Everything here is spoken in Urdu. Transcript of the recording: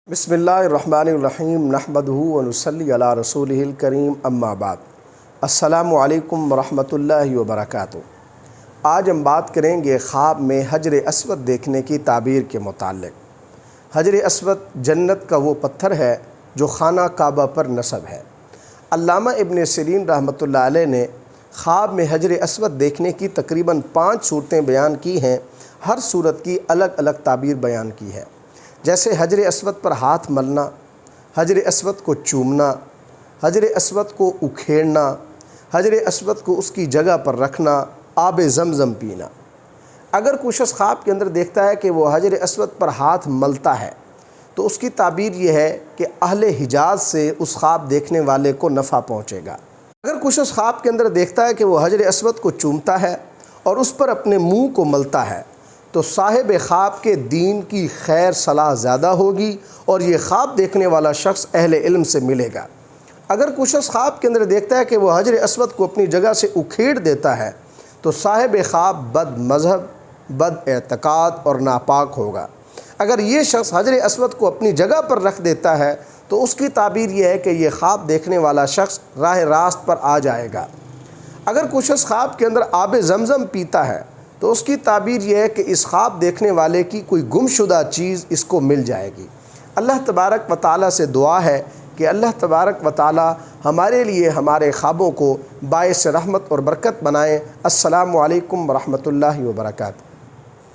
بسم اللہ الرحمن الرحیم نحمدہ ونصلی علی رسولہ الکریم اما بعد السلام علیکم ورحمۃ اللہ وبرکاتہ۔ آج ہم بات کریں گے خواب میں حجر اسود دیکھنے کی تعبیر کے متعلق۔ حجر اسود جنت کا وہ پتھر ہے جو خانہ کعبہ پر نصب ہے۔ علامہ ابن سیرین رحمۃ اللہ علیہ نے خواب میں حجر اسود دیکھنے کی تقریباً 5 صورتیں بیان کی ہیں۔ ہر صورت کی الگ الگ تعبیر بیان کی ہے، جیسے حجر اسود پر ہاتھ ملنا، حجر اسود کو چومنا، حجر اسود کو اکھیڑنا، حجر اسود کو اس کی جگہ پر رکھنا، آب زمزم پینا۔ اگر کوئی شخص خواب کے اندر دیکھتا ہے کہ وہ حجر اسود پر ہاتھ ملتا ہے تو اس کی تعبیر یہ ہے کہ اہل حجاز سے اس خواب دیکھنے والے کو نفع پہنچے گا۔ اگر کوئی شخص خواب کے اندر دیکھتا ہے کہ وہ حجر اسود کو چومتا ہے اور اس پر اپنے منہ کو ملتا ہے تو صاحب خواب کے دین کی خیر صلاح زیادہ ہوگی اور یہ خواب دیکھنے والا شخص اہل علم سے ملے گا۔ اگر کوئی شخص خواب کے اندر دیکھتا ہے کہ وہ حجر اسود کو اپنی جگہ سے اکھیڑ دیتا ہے تو صاحب خواب بد مذہب، بد اعتقاد اور ناپاک ہوگا۔ اگر یہ شخص حجر اسود کو اپنی جگہ پر رکھ دیتا ہے تو اس کی تعبیر یہ ہے کہ یہ خواب دیکھنے والا شخص راہ راست پر آ جائے گا۔ اگر کوئی شخص خواب کے اندر آب زمزم پیتا ہے تو اس کی تعبیر یہ ہے کہ اس خواب دیکھنے والے کی کوئی گم شدہ چیز اس کو مل جائے گی۔ اللہ تبارک و تعالیٰ سے دعا ہے کہ اللہ تبارک و تعالیٰ ہمارے لیے ہمارے خوابوں کو باعث رحمت اور برکت بنائیں۔ السلام علیکم ورحمۃ اللہ وبرکاتہ۔